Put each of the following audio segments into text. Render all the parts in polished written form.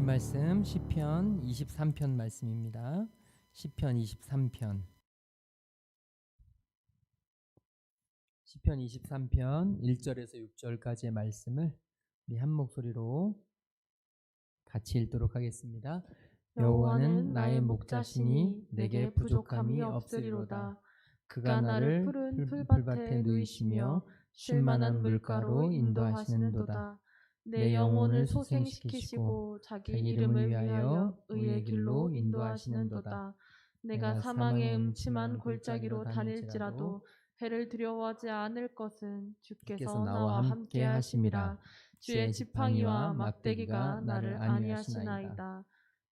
말씀 시편 23편 말씀입니다. 시편 23편 1절에서 6절까지의 말씀을 우리 한 목소리로 같이 읽도록 하겠습니다. 여호와는 나의 목자시니 내게 부족함이 없으리로다. 그가 나를 푸른 풀밭에 누이시며 쉴 만한 물가로 인도하시는도다. 내 영혼을 소생시키시고 자기 이름을 위하여 의의 길로 인도하시는도다. 내가 사망의 음침한 골짜기로 다닐지라도 해를 두려워하지 않을 것은 주께서 나와 함께 하심이라. 주의 지팡이와 막대기가 나를 안위하시나이다.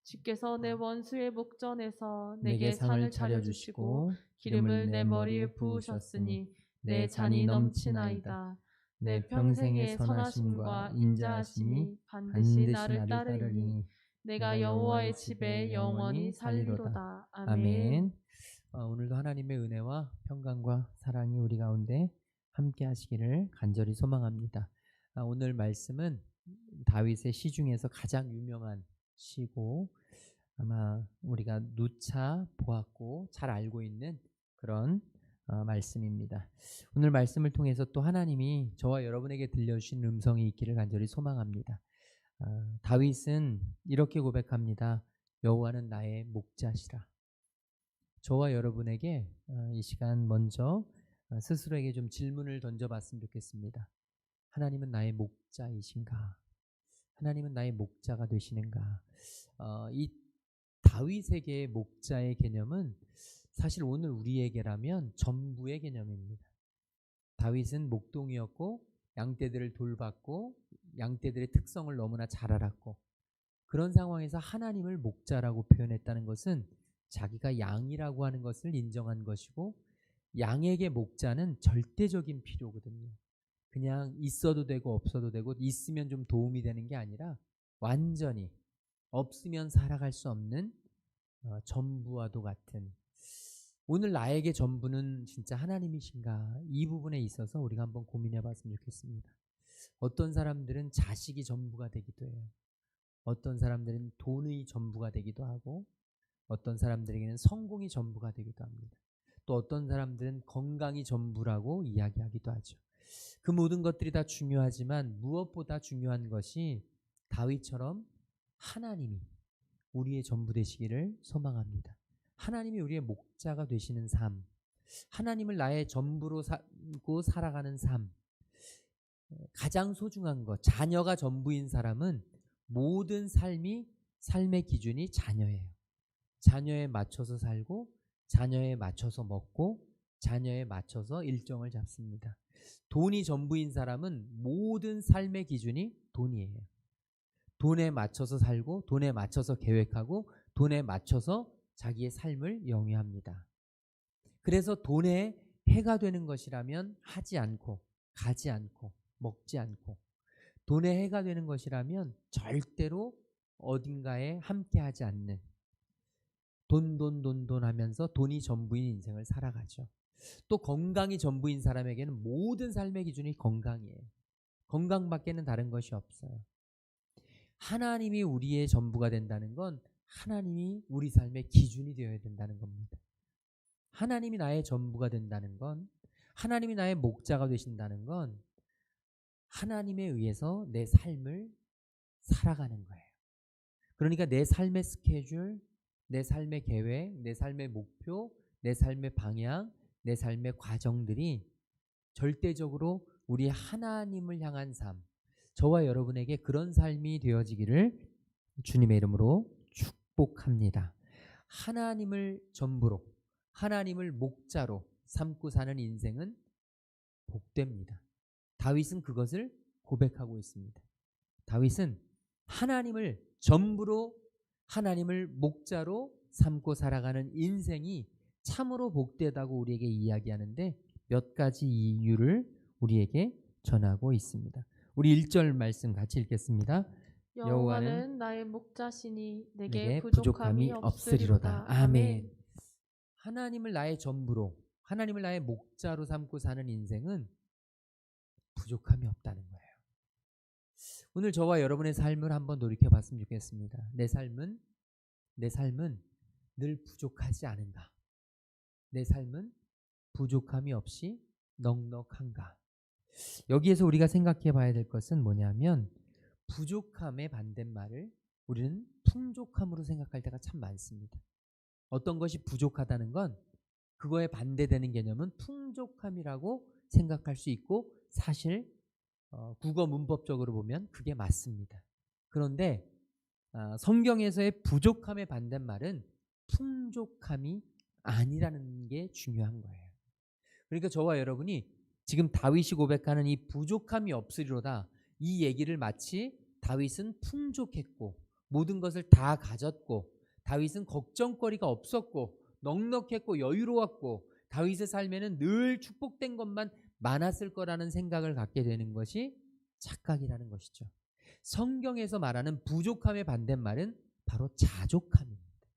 주께서 내 원수의 목전에서 내게 상을 차려주시고 기름을 내 머리에 부으셨으니 내 잔이 넘치나이다. 내 평생의 선하심과 인자하심이 반드시 나를 따르리니 내가 여호와의 집에 영원히 살리로다. 아멘. 오늘도 하나님의 은혜와 평강과 사랑이 우리 가운데 함께 하시기를 간절히 소망합니다. 오늘 말씀은 다윗의 시 중에서 가장 유명한 시고 아마 우리가 누차 보았고 잘 알고 있는 그런 말씀입니다. 오늘 말씀을 통해서 또 하나님이 저와 여러분에게 들려주신 음성이 있기를 간절히 소망합니다. 다윗은 이렇게 고백합니다. 여호와는 나의 목자시라. 저와 여러분에게 이 시간 먼저 스스로에게 좀 질문을 던져봤으면 좋겠습니다. 하나님은 나의 목자이신가? 하나님은 나의 목자가 되시는가? 이 다윗에게 목자의 개념은 사실 오늘 우리에게라면 전부의 개념입니다. 다윗은 목동이었고 양떼들을 돌봤고 양떼들의 특성을 너무나 잘 알았고 그런 상황에서 하나님을 목자라고 표현했다는 것은 자기가 양이라고 하는 것을 인정한 것이고 양에게 목자는 절대적인 필요거든요. 그냥 있어도 되고 없어도 되고 있으면 좀 도움이 되는 게 아니라 완전히 없으면 살아갈 수 없는 전부와도 같은 오늘 나에게 전부는 진짜 하나님이신가? 이 부분에 있어서 우리가 한번 고민해 봤으면 좋겠습니다. 어떤 사람들은 자식이 전부가 되기도 해요. 어떤 사람들은 돈의 전부가 되기도 하고 어떤 사람들에게는 성공이 전부가 되기도 합니다. 또 어떤 사람들은 건강이 전부라고 이야기하기도 하죠. 그 모든 것들이 다 중요하지만 무엇보다 중요한 것이 다윗처럼 하나님이 우리의 전부 되시기를 소망합니다. 하나님이 우리의 목자가 되시는 삶, 하나님을 나의 전부로 삼고 살아가는 삶, 가장 소중한 것, 자녀가 전부인 사람은 모든 삶의 기준이 자녀예요. 자녀에 맞춰서 살고 자녀에 맞춰서 먹고 자녀에 맞춰서 일정을 잡습니다. 돈이 전부인 사람은 모든 삶의 기준이 돈이에요. 돈에 맞춰서 살고 돈에 맞춰서 계획하고 돈에 맞춰서 자기의 삶을 영위합니다. 그래서 돈에 해가 되는 것이라면 하지 않고 가지 않고 먹지 않고 돈에 해가 되는 것이라면 절대로 어딘가에 함께하지 않는 돈 하면서 돈이 전부인 인생을 살아가죠. 또 건강이 전부인 사람에게는 모든 삶의 기준이 건강이에요. 건강밖에는 다른 것이 없어요. 하나님이 우리의 전부가 된다는 건 하나님이 우리 삶의 기준이 되어야 된다는 겁니다. 하나님이 나의 전부가 된다는 건 하나님이 나의 목자가 되신다는 건 하나님에 의해서 내 삶을 살아가는 거예요. 그러니까 내 삶의 스케줄, 내 삶의 계획, 내 삶의 목표, 내 삶의 방향, 내 삶의 과정들이 절대적으로 우리 하나님을 향한 삶, 저와 여러분에게 그런 삶이 되어지기를 주님의 이름으로 축복합니다. 하나님을 전부로, 하나님을 목자로 삼고 사는 인생은 복됩니다. 다윗은 그것을 고백하고 있습니다. 다윗은 하나님을 전부로 하나님을 목자로 삼고 살아가는 인생이 참으로 복되다고 우리에게 이야기하는데 몇 가지 이유를 우리에게 전하고 있습니다. 우리 1절 말씀 같이 읽겠습니다. 여호와는 나의 목자시니 내게 부족함이 없으리로다. 아멘. 아멘. 하나님을 나의 전부로 하나님을 나의 목자로 삼고 사는 인생은 부족함이 없다는 거예요. 오늘 저와 여러분의 삶을 한번 돌이켜 봤으면 좋겠습니다. 내 삶은 늘 부족하지 않은가? 내 삶은 부족함이 없이 넉넉한가? 여기에서 우리가 생각해 봐야 될 것은 뭐냐면 부족함의 반대말을 우리는 풍족함으로 생각할 때가 참 많습니다. 어떤 것이 부족하다는 건 그거에 반대되는 개념은 풍족함이라고 생각할 수 있고 사실 국어 문법적으로 보면 그게 맞습니다. 그런데 성경에서의 부족함의 반대말은 풍족함이 아니라는 게 중요한 거예요. 그러니까 저와 여러분이 지금 다윗이 고백하는 이 부족함이 없으리로다 이 얘기를 마치 다윗은 풍족했고 모든 것을 다 가졌고 다윗은 걱정거리가 없었고 넉넉했고 여유로웠고 다윗의 삶에는 늘 축복된 것만 많았을 거라는 생각을 갖게 되는 것이 착각이라는 것이죠. 성경에서 말하는 부족함의 반대말은 바로 자족함입니다.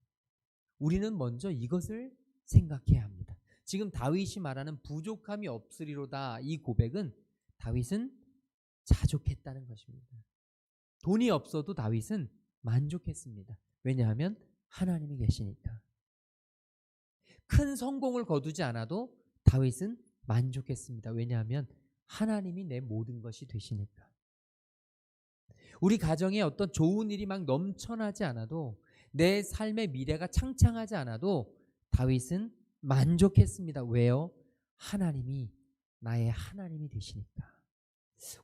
우리는 먼저 이것을 생각해야 합니다. 지금 다윗이 말하는 부족함이 없으리로다 이 고백은 다윗은 자족했다는 것입니다. 돈이 없어도 다윗은 만족했습니다. 왜냐하면 하나님이 계시니까. 큰 성공을 거두지 않아도 다윗은 만족했습니다. 왜냐하면 하나님이 내 모든 것이 되시니까. 우리 가정에 어떤 좋은 일이 막 넘쳐나지 않아도 내 삶의 미래가 창창하지 않아도 다윗은 만족했습니다. 왜요? 하나님이 나의 하나님이 되시니까.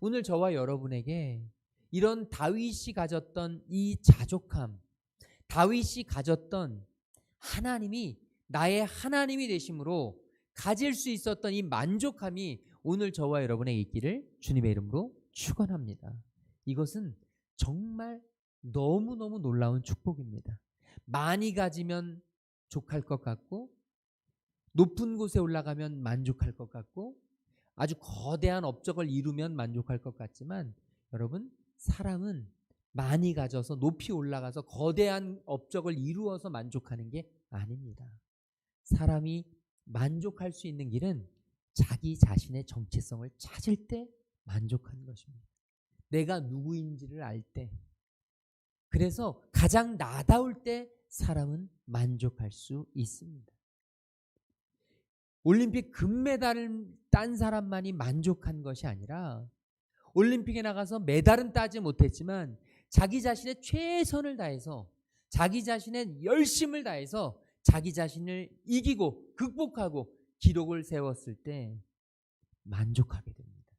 오늘 저와 여러분에게 이런 다윗이 가졌던 이 자족함, 다윗이 가졌던 하나님이 나의 하나님이 되심으로 가질 수 있었던 이 만족함이 오늘 저와 여러분에게 있기를 주님의 이름으로 축원합니다. 이것은 정말 너무너무 놀라운 축복입니다. 많이 가지면 족할 것 같고 높은 곳에 올라가면 만족할 것 같고 아주 거대한 업적을 이루면 만족할 것 같지만 여러분 사람은 많이 가져서 높이 올라가서 거대한 업적을 이루어서 만족하는 게 아닙니다. 사람이 만족할 수 있는 길은 자기 자신의 정체성을 찾을 때 만족하는 것입니다. 내가 누구인지를 알 때, 그래서 가장 나다울 때 사람은 만족할 수 있습니다. 올림픽 금메달을 딴 사람만이 만족한 것이 아니라 올림픽에 나가서 메달은 따지 못했지만 자기 자신의 최선을 다해서 자기 자신의 열심을 다해서 자기 자신을 이기고 극복하고 기록을 세웠을 때 만족하게 됩니다.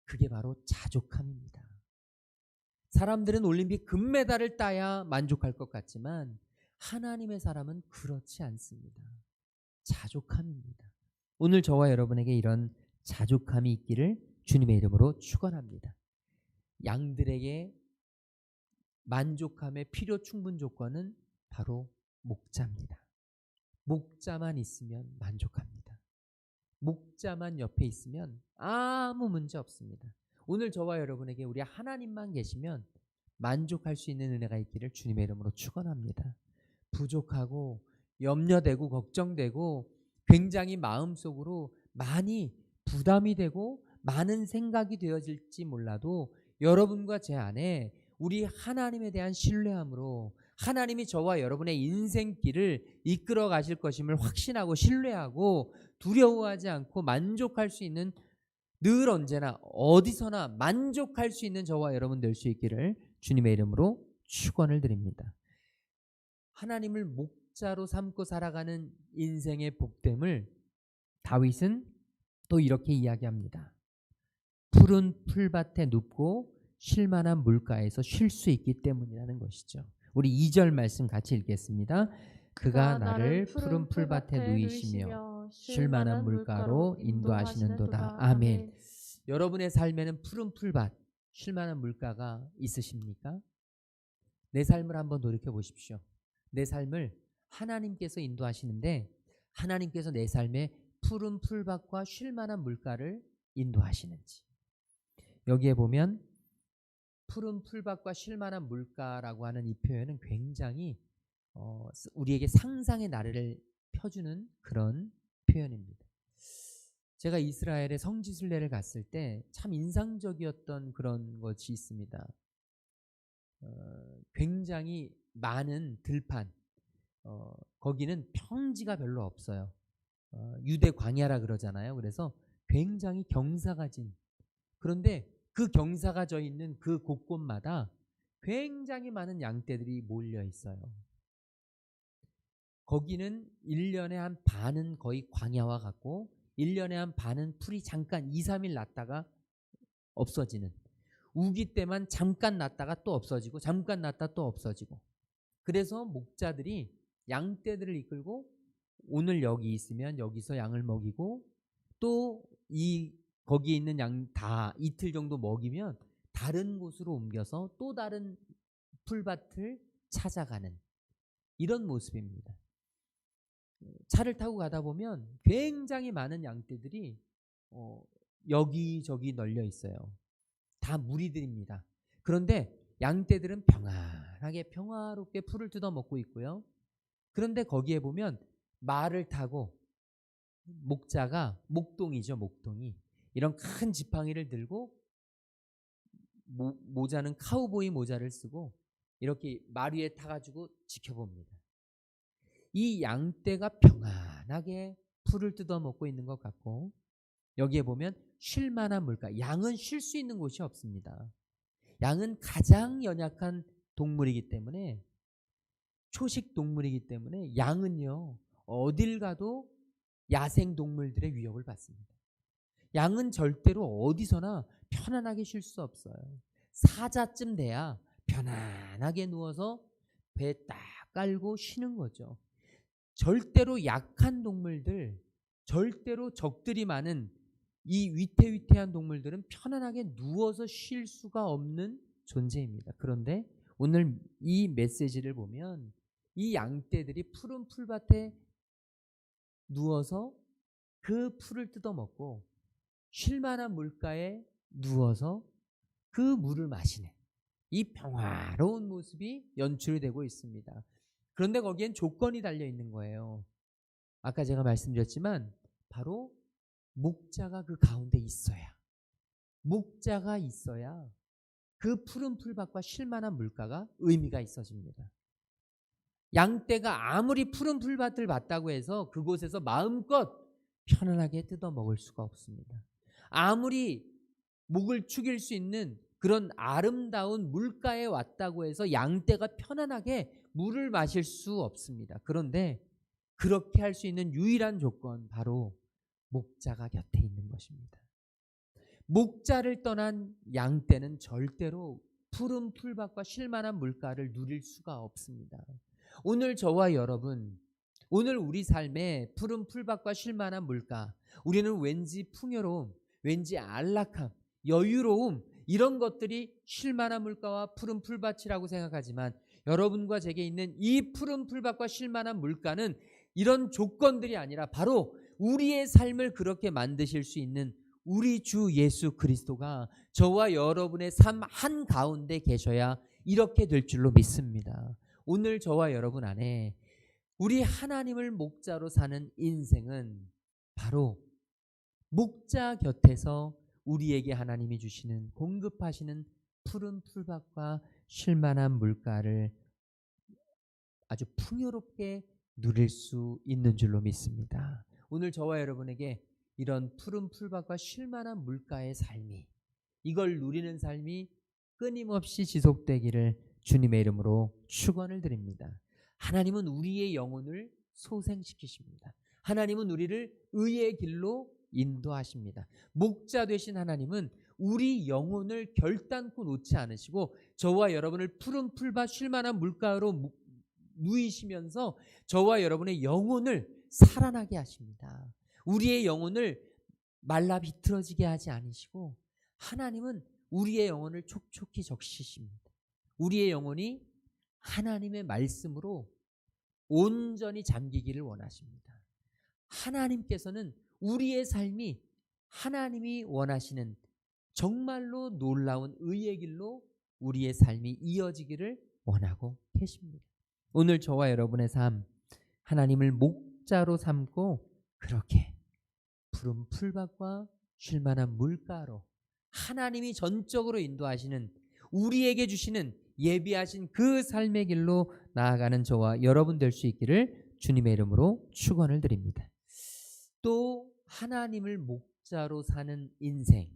그게 바로 자족함입니다. 사람들은 올림픽 금메달을 따야 만족할 것 같지만 하나님의 사람은 그렇지 않습니다. 자족함입니다. 오늘 저와 여러분에게 이런 자족함이 있기를 주님의 이름으로 축원합니다. 양들에게 만족함의 필요 충분 조건은 바로 목자입니다. 목자만 있으면 만족합니다. 목자만 옆에 있으면 아무 문제 없습니다. 오늘 저와 여러분에게 우리 하나님만 계시면 만족할 수 있는 은혜가 있기를 주님의 이름으로 축원합니다. 부족하고 염려되고 걱정되고 굉장히 마음속으로 많이 부담이 되고 많은 생각이 되어질지 몰라도 여러분과 제 안에 우리 하나님에 대한 신뢰함으로 하나님이 저와 여러분의 인생길을 이끌어 가실 것임을 확신하고 신뢰하고 두려워하지 않고 만족할 수 있는 늘 언제나 어디서나 만족할 수 있는 저와 여러분 될 수 있기를 주님의 이름으로 축원을 드립니다. 하나님을 목자로 삼고 살아가는 인생의 복됨을 다윗은 또 이렇게 이야기합니다. 푸른 풀밭에 눕고 쉴만한 물가에서 쉴 수 있기 때문이라는 것이죠. 우리 2절 말씀 같이 읽겠습니다. 그가 나를 푸른 풀밭에 누이시며 쉴만한 물가로 인도하시는도다. 아멘. 여러분의 삶에는 푸른 풀밭, 쉴만한 물가가 있으십니까? 내 삶을 한번 돌이켜 보십시오. 내 삶을 하나님께서 인도하시는데 하나님께서 내 삶에 푸른 풀밭과 쉴만한 물가를 인도하시는지. 여기에 보면 푸른 풀밭과 쉴만한 물가라고 하는 이 표현은 굉장히 우리에게 상상의 나래를 펴주는 그런 표현입니다. 제가 이스라엘에 성지순례를 갔을 때 참 인상적이었던 그런 것이 있습니다. 굉장히 많은 들판, 거기는 평지가 별로 없어요. 유대 광야라 그러잖아요. 그래서 굉장히 경사가 진, 그런데 그 경사가 져 있는 그 곳곳마다 굉장히 많은 양떼들이 몰려 있어요. 거기는 1년에 한 반은 거의 광야와 같고 1년에 한 반은 풀이 잠깐 2, 3일 났다가 없어지는, 우기 때만 잠깐 났다가 또 없어지고 잠깐 났다 또 없어지고, 그래서 목자들이 양떼들을 이끌고 오늘 여기 있으면 여기서 양을 먹이고, 또 거기에 있는 양 다 이틀 정도 먹이면 다른 곳으로 옮겨서 또 다른 풀밭을 찾아가는 이런 모습입니다. 차를 타고 가다 보면 굉장히 많은 양떼들이 여기저기 널려 있어요. 다 무리들입니다. 그런데 양떼들은 평안하게 평화롭게 풀을 뜯어 먹고 있고요. 그런데 거기에 보면 말을 타고 목자가, 목동이죠, 목동이, 이런 큰 지팡이를 들고 모자는 카우보이 모자를 쓰고 이렇게 말 위에 타가지고 지켜봅니다. 이 양떼가 평안하게 풀을 뜯어 먹고 있는 것 같고, 여기에 보면 쉴 만한 물가, 양은 쉴 수 있는 곳이 없습니다. 양은 가장 연약한 동물이기 때문에, 초식 동물이기 때문에 양은요 어딜 가도 야생 동물들의 위협을 받습니다. 양은 절대로 어디서나 편안하게 쉴 수 없어요. 사자쯤 돼야 편안하게 누워서 배 딱 깔고 쉬는 거죠. 절대로 약한 동물들, 절대로 적들이 많은 이 위태위태한 동물들은 편안하게 누워서 쉴 수가 없는 존재입니다. 그런데 오늘 이 메시지를 보면 이 양떼들이 푸른 풀밭에 누워서 그 풀을 뜯어먹고 쉴만한 물가에 누워서 그 물을 마시는 이 평화로운 모습이 연출되고 있습니다. 그런데 거기엔 조건이 달려 있는 거예요. 아까 제가 말씀드렸지만 바로 목자가 그 가운데 있어야, 목자가 있어야 그 푸른 풀밭과 쉴만한 물가가 의미가 있어집니다. 양떼가 아무리 푸른 풀밭을 봤다고 해서 그곳에서 마음껏 편안하게 뜯어 먹을 수가 없습니다. 아무리 목을 축일 수 있는 그런 아름다운 물가에 왔다고 해서 양떼가 편안하게 물을 마실 수 없습니다. 그런데 그렇게 할 수 있는 유일한 조건, 바로 목자가 곁에 있는 것입니다. 목자를 떠난 양떼는 절대로 푸른 풀밭과 쉴만한 물가를 누릴 수가 없습니다. 오늘 저와 여러분, 오늘 우리 삶에 푸른 풀밭과 쉴만한 물가, 우리는 왠지 풍요로움, 왠지 안락함, 여유로움, 이런 것들이 쉴만한 물가와 푸른 풀밭이라고 생각하지만, 여러분과 제게 있는 이 푸른 풀밭과 쉴만한 물가는 이런 조건들이 아니라 바로 우리의 삶을 그렇게 만드실 수 있는 우리 주 예수 그리스도가 저와 여러분의 삶 한가운데 계셔야 이렇게 될 줄로 믿습니다. 오늘 저와 여러분 안에 우리 하나님을 목자로 사는 인생은 바로 목자 곁에서 우리에게 하나님이 주시는, 공급하시는 푸른 풀밭과 쉴만한 물가를 아주 풍요롭게 누릴 수 있는 줄로 믿습니다. 오늘 저와 여러분에게 이런 푸른 풀밭과 쉴만한 물가의 삶이, 이걸 누리는 삶이 끊임없이 지속되기를 주님의 이름으로 축원을 드립니다. 하나님은 우리의 영혼을 소생시키십니다. 하나님은 우리를 의의 길로 인도하십니다. 목자 되신 하나님은 우리 영혼을 결단코 놓지 않으시고 저와 여러분을 푸른 풀밭 쉴만한 물가로 누이시면서 저와 여러분의 영혼을 살아나게 하십니다. 우리의 영혼을 말라 비틀어지게 하지 않으시고 하나님은 우리의 영혼을 촉촉히 적시십니다. 우리의 영혼이 하나님의 말씀으로 온전히 잠기기를 원하십니다. 하나님께서는 우리의 삶이 하나님이 원하시는 정말로 놀라운 의의 길로 우리의 삶이 이어지기를 원하고 계십니다. 오늘 저와 여러분의 삶, 하나님을 목자로 삼고 그렇게 푸른 풀밭과 쉴만한 물가로 하나님이 전적으로 인도하시는, 우리에게 주시는 예비하신 그 삶의 길로 나아가는 저와 여러분 될 수 있기를 주님의 이름으로 축원을 드립니다. 또 하나님을 목자로 사는 인생,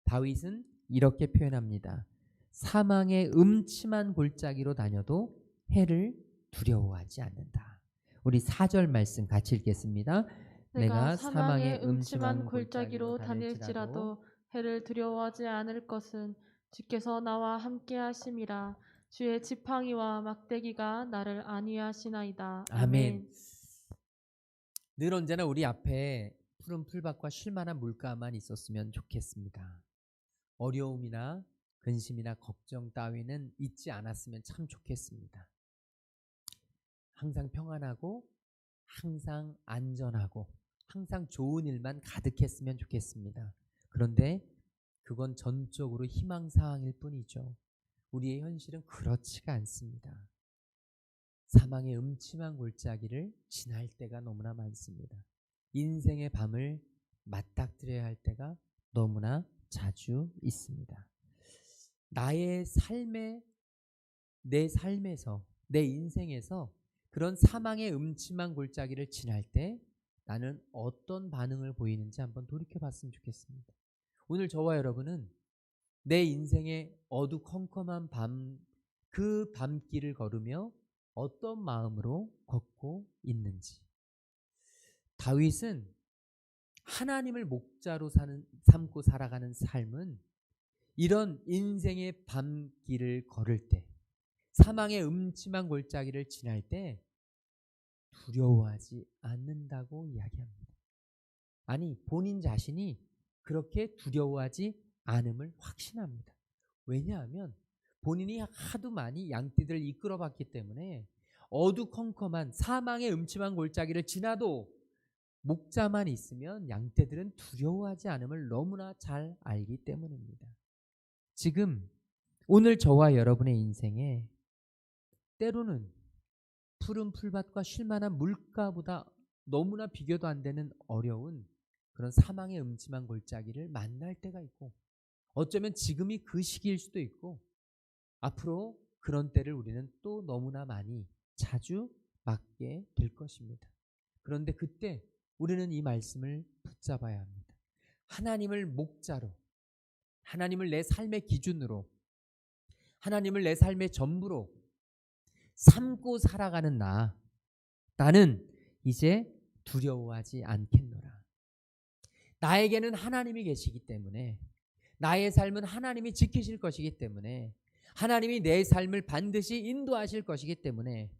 다윗은 이렇게 표현합니다. 사망의 음침한 골짜기로 다녀도 해를 두려워하지 않는다. 우리 4절 말씀 같이 읽겠습니다. 내가 사망의 음침한 골짜기로 다닐지라도 해를 두려워하지 않을 것은 주께서 나와 함께 하심이라. 주의 지팡이와 막대기가 나를 안위하시나이다. 아멘. 늘 언제나 우리 앞에 푸른 풀밭과 쉴만한 물가만 있었으면 좋겠습니다. 어려움이나 근심이나 걱정 따위는 있지 않았으면 참 좋겠습니다. 항상 평안하고 항상 안전하고 항상 좋은 일만 가득했으면 좋겠습니다. 그런데 그건 전적으로 희망사항일 뿐이죠. 우리의 현실은 그렇지가 않습니다. 사망의 음침한 골짜기를 지날 때가 너무나 많습니다. 인생의 밤을 맞닥뜨려야 할 때가 너무나 자주 있습니다. 나의 삶에, 내 삶에서, 내 인생에서 그런 사망의 음침한 골짜기를 지날 때 나는 어떤 반응을 보이는지 한번 돌이켜봤으면 좋겠습니다. 오늘 저와 여러분은 내 인생의 어두컴컴한 밤, 그 밤길을 걸으며 어떤 마음으로 걷고 있는지. 다윗은 하나님을 목자로 삼고 살아가는 삶은 이런 인생의 밤길을 걸을 때, 사망의 음침한 골짜기를 지날 때 두려워하지 않는다고 이야기합니다. 아니, 본인 자신이 그렇게 두려워하지 않음을 확신합니다. 왜냐하면 본인이 하도 많이 양떼들을 이끌어봤기 때문에 어두컴컴한 사망의 음침한 골짜기를 지나도 목자만 있으면 양떼들은 두려워하지 않음을 너무나 잘 알기 때문입니다. 지금 오늘 저와 여러분의 인생에 때로는 푸른 풀밭과 쉴만한 물가보다 너무나 비교도 안 되는 어려운 그런 사망의 음침한 골짜기를 만날 때가 있고, 어쩌면 지금이 그 시기일 수도 있고, 앞으로 그런 때를 우리는 또 너무나 많이 자주 맞게 될 것입니다. 그런데 그때 우리는 이 말씀을 붙잡아야 합니다. 하나님을 목자로, 하나님을 내 삶의 기준으로, 하나님을 내 삶의 전부로 삼고 살아가는 나는 이제 두려워하지 않겠노라. 나에게는 하나님이 계시기 때문에, 나의 삶은 하나님이 지키실 것이기 때문에, 하나님이 내 삶을 반드시 인도하실 것이기 때문에,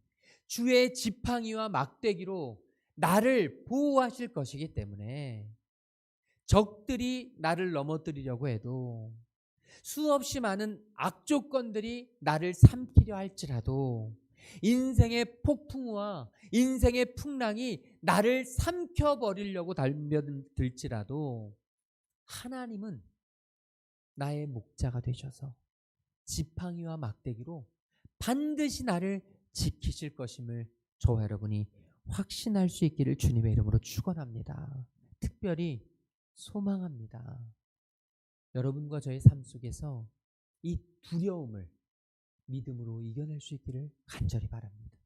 주의 지팡이와 막대기로 나를 보호하실 것이기 때문에, 적들이 나를 넘어뜨리려고 해도, 수없이 많은 악조건들이 나를 삼키려 할지라도, 인생의 폭풍우와 인생의 풍랑이 나를 삼켜버리려고 달며들지라도 하나님은 나의 목자가 되셔서 지팡이와 막대기로 반드시 나를 지키실 것임을 저와 여러분이 확신할 수 있기를 주님의 이름으로 축원합니다. 특별히 소망합니다. 여러분과 저의 삶 속에서 이 두려움을 믿음으로 이겨낼 수 있기를 간절히 바랍니다.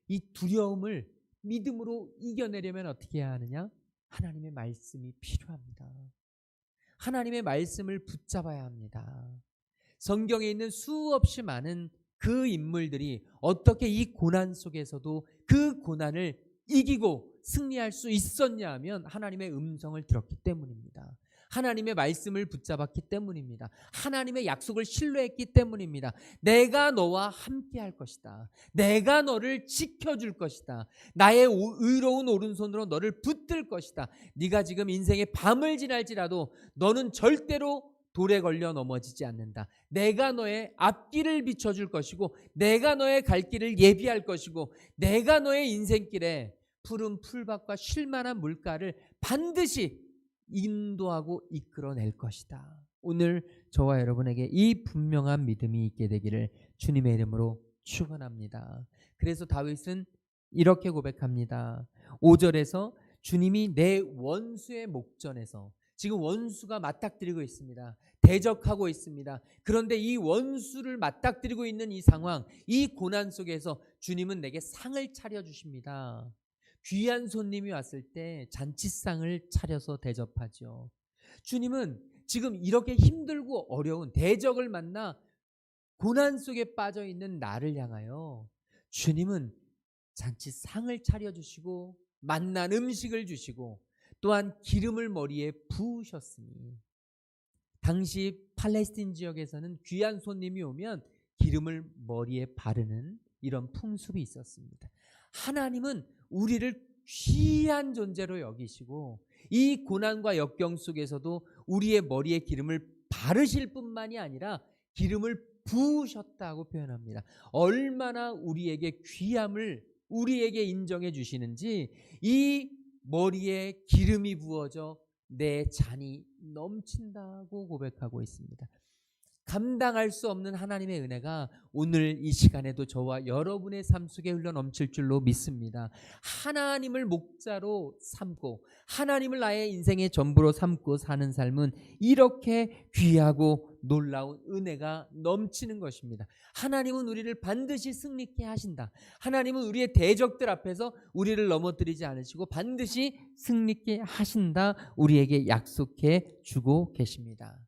이 두려움을 믿음으로 이겨내려면 어떻게 해야 하느냐? 하나님의 말씀이 필요합니다. 하나님의 말씀을 붙잡아야 합니다. 성경에 있는 수없이 많은 그 인물들이 어떻게 이 고난 속에서도 그 고난을 이기고 승리할 수 있었냐 하면 하나님의 음성을 들었기 때문입니다. 하나님의 말씀을 붙잡았기 때문입니다. 하나님의 약속을 신뢰했기 때문입니다. 내가 너와 함께 할 것이다. 내가 너를 지켜줄 것이다. 나의 의로운 오른손으로 너를 붙들 것이다. 네가 지금 인생의 밤을 지날지라도 너는 절대로 돌에 걸려 넘어지지 않는다. 내가 너의 앞길을 비춰줄 것이고, 내가 너의 갈 길을 예비할 것이고, 내가 너의 인생길에 푸른 풀밭과 쉴만한 물가를 반드시 인도하고 이끌어낼 것이다. 오늘 저와 여러분에게 이 분명한 믿음이 있게 되기를 주님의 이름으로 축원합니다. 그래서 다윗은 이렇게 고백합니다. 5절에서 주님이 내 원수의 목전에서 지금 원수가 맞닥뜨리고 있습니다. 대적하고 있습니다. 그런데 이 원수를 맞닥뜨리고 있는 이 상황, 이 고난 속에서 주님은 내게 상을 차려주십니다. 귀한 손님이 왔을 때 잔치상을 차려서 대접하죠. 주님은 지금 이렇게 힘들고 어려운 대적을 만나 고난 속에 빠져 있는 나를 향하여 주님은 잔치상을 차려주시고 맛난 음식을 주시고 또한 기름을 머리에 부으셨으니, 당시 팔레스틴 지역에서는 귀한 손님이 오면 기름을 머리에 바르는 이런 풍습이 있었습니다. 하나님은 우리를 귀한 존재로 여기시고 이 고난과 역경 속에서도 우리의 머리에 기름을 바르실 뿐만이 아니라 기름을 부으셨다고 표현합니다. 얼마나 우리에게 귀함을 우리에게 인정해 주시는지 이 머리에 기름이 부어져 내 잔이 넘친다고 고백하고 있습니다. 감당할 수 없는 하나님의 은혜가 오늘 이 시간에도 저와 여러분의 삶 속에 흘러넘칠 줄로 믿습니다. 하나님을 목자로 삼고 하나님을 나의 인생의 전부로 삼고 사는 삶은 이렇게 귀하고 놀라운 은혜가 넘치는 것입니다. 하나님은 우리를 반드시 승리케 하신다. 하나님은 우리의 대적들 앞에서 우리를 넘어뜨리지 않으시고 반드시 승리케 하신다. 우리에게 약속해 주고 계십니다.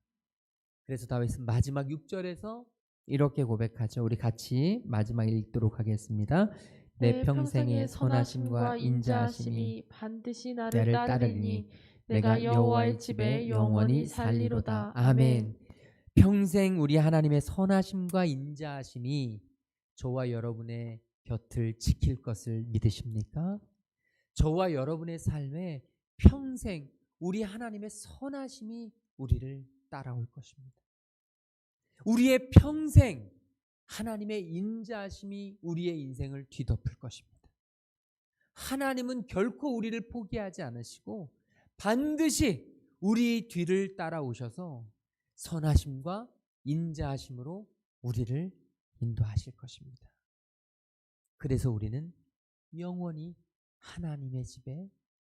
그래서 다윗은 마지막 6절에서 이렇게 고백하죠. 우리 같이 마지막 읽도록 하겠습니다. 내 평생의 선하심과 인자하심이 반드시 나를 나를 따르리니 내가 여호와의 집에 영원히 살리로다. 아멘. 평생 우리 하나님의 선하심과 인자하심이 저와 여러분의 곁을 지킬 것을 믿으십니까? 저와 여러분의 삶에 평생 우리 하나님의 선하심이 우리를 따라올 것입니다. 우리의 평생 하나님의 인자하심이 우리의 인생을 뒤덮을 것입니다. 하나님은 결코 우리를 포기하지 않으시고 반드시 우리 뒤를 따라오셔서 선하심과 인자하심으로 우리를 인도하실 것입니다. 그래서 우리는 영원히 하나님의 집에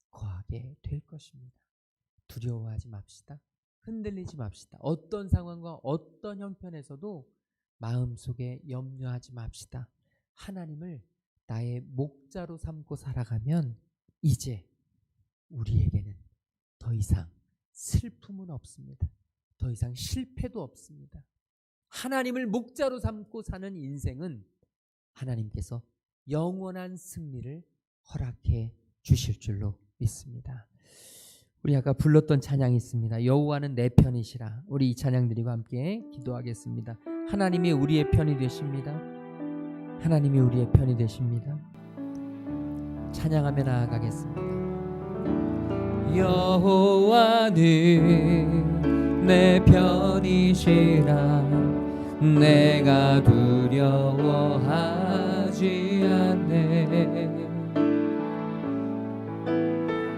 거하게 될 것입니다. 두려워하지 맙시다. 흔들리지 맙시다. 어떤 상황과 어떤 형편에서도 마음속에 염려하지 맙시다. 하나님을 나의 목자로 삼고 살아가면 이제 우리에게는 더 이상 슬픔은 없습니다. 더 이상 실패도 없습니다. 하나님을 목자로 삼고 사는 인생은 하나님께서 영원한 승리를 허락해 주실 줄로 믿습니다. 우리 아까 불렀던 찬양이 있습니다. 여호와는 내 편이시라. 우리 이 찬양 드리고 함께 기도하겠습니다. 하나님이 우리의 편이 되십니다. 하나님이 우리의 편이 되십니다. 찬양하며 나아가겠습니다. 여호와는 내 편이시라. 내가 두려워하지 않네.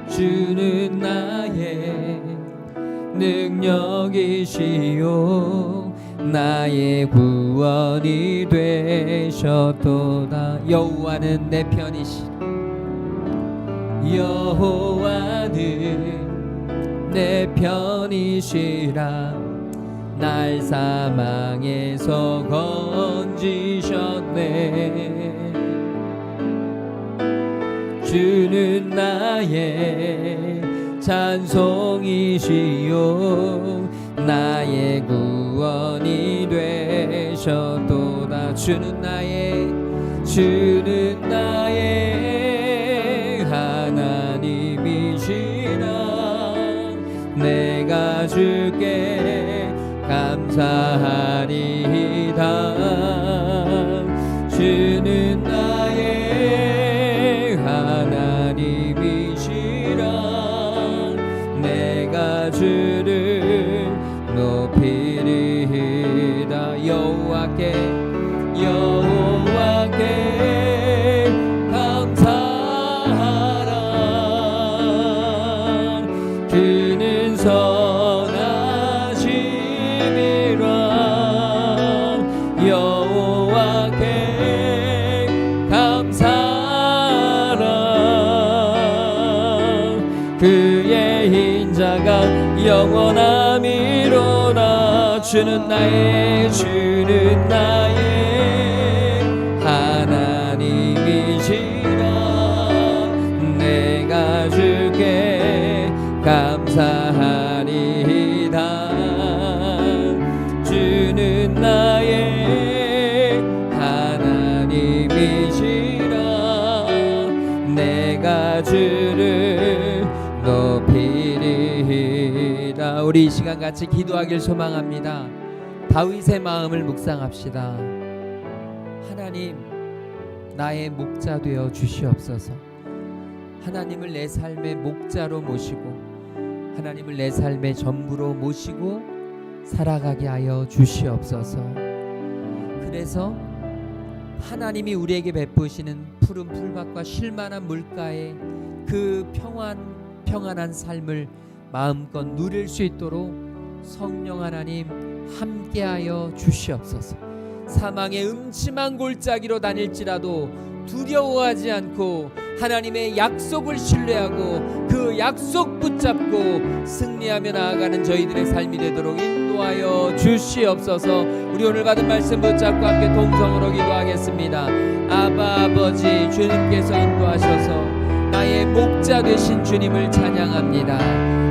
주는 나의 능력이시요 나의 구원이 되셨도다. 여호와는 내 편이시라. 여호와는 내 편이시라. 날 사망에서 건지셨네. 주는 나의 찬송이시요 나의 구원이 되셨도다. 주는 나의 하나님이시라. 내가 주께 감사하리이다. 주는 나의 하나님이시라. 내가 주를 높이리이다. 여호와께 감사하라. 그는 선하심이라. 여호와께 영원함이로다. 주는 나의 하나님이시라. 내가 주께 감사하리다. 주는 나의 하나님이시라. 내가 주를 높이리이다. 우리 이 시간 같이 기도하길 소망합니다. 다윗의 마음을 묵상합시다. 하나님, 나의 목자 되어 주시옵소서. 하나님을 내 삶의 목자로 모시고 하나님을 내 삶의 전부로 모시고 살아가게 하여 주시옵소서. 그래서 하나님이 우리에게 베푸시는 푸른 풀밭과 쉴만한 물가에 그 평안한 삶을 마음껏 누릴 수 있도록 성령 하나님 함께하여 주시옵소서. 사망의 음침한 골짜기로 다닐지라도 두려워하지 않고 하나님의 약속을 신뢰하고 그 약속 붙잡고 승리하며 나아가는 저희들의 삶이 되도록 인도하여 주시옵소서. 우리 오늘 받은 말씀 붙잡고 함께 동성으로 기도하겠습니다. 아바 아버지, 주님께서 인도하셔서 나의 목자 되신 주님을 찬양합니다.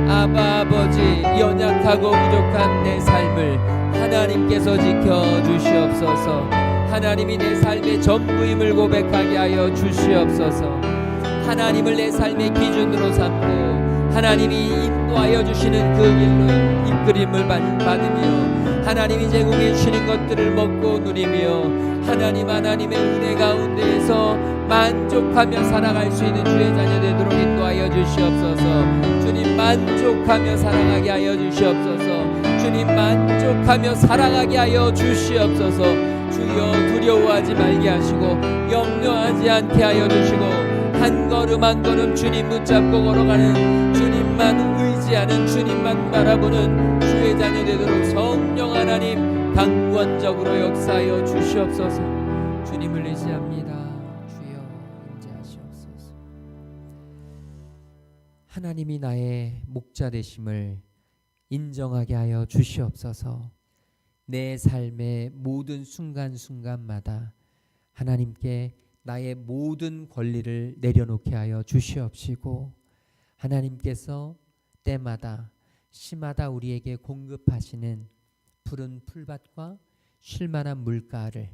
아바 아버지, 연약하고 부족한 내 삶을 하나님께서 지켜주시옵소서. 하나님이 내 삶의 전부임을 고백하게 하여 주시옵소서. 하나님을 내 삶의 기준으로 삼고 하나님이 인도하여 주시는 그 길로 이끌림을 받으며 하나님이 제공해 주시는 것들을 먹고 누리며 하나님의 은혜 가운데에서 만족하며 살아갈 수 있는 주의 자녀 되도록 인도하여 주시옵소서. 주님, 만족하며 살아가게 하여 주시옵소서. 주님, 만족하며 살아가게 하여 주시옵소서. 주여, 두려워하지 말게 하시고 염려하지 않게 하여 주시고 한 걸음 한 걸음 주님 붙잡고 걸어가는, 주님만 의지하는, 주님만 바라보는 주의 자녀 되도록 성령 하나님 강권적으로 역사하여 주시옵소서. 주님을 의지합니다. 주여, 인자하시옵소서. 하나님이 나의 목자 되심을 인정하게 하여 주시옵소서. 내 삶의 모든 순간순간마다 하나님께 나의 모든 권리를 내려놓게 하여 주시옵시고 하나님께서 때마다 시마다 우리에게 공급하시는 푸른 풀밭과 쉴만한 물가를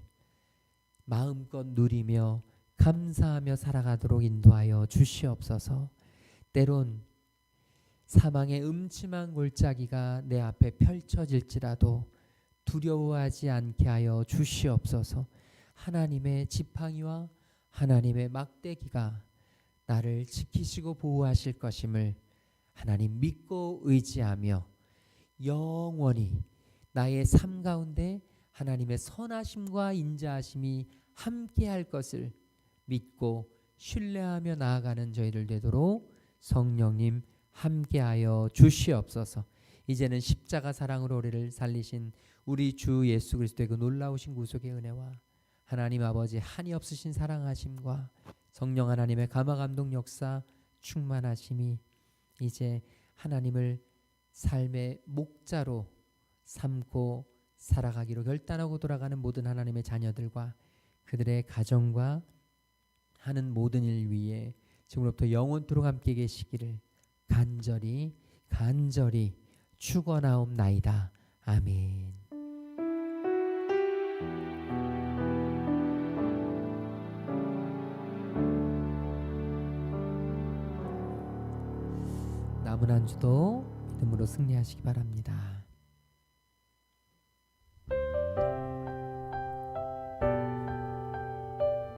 마음껏 누리며 감사하며 살아가도록 인도하여 주시옵소서. 때론 사망의 음침한 골짜기가 내 앞에 펼쳐질지라도 두려워하지 않게 하여 주시옵소서. 하나님의 지팡이와 하나님의 막대기가 나를 지키시고 보호하실 것임을 하나님 믿고 의지하며 영원히 나의 삶 가운데 하나님의 선하심과 인자하심이 함께할 것을 믿고 신뢰하며 나아가는 저희들 되도록 성령님 함께하여 주시옵소서. 이제는 십자가 사랑으로 우리를 살리신 우리 주 예수 그리스도의 그 놀라우신 구속의 은혜와 하나님 아버지 한이 없으신 사랑하심과 성령 하나님의 감화 감동 역사 충만하심이 이제 하나님을 삶의 목자로 삼고 살아가기로 결단하고 돌아가는 모든 하나님의 자녀들과 그들의 가정과 하는 모든 일 위에 지금부터 영원토록 함께 계시기를 간절히 축원하옵나이다. 아멘. 남은 한 주도 믿음으로 승리하시기 바랍니다.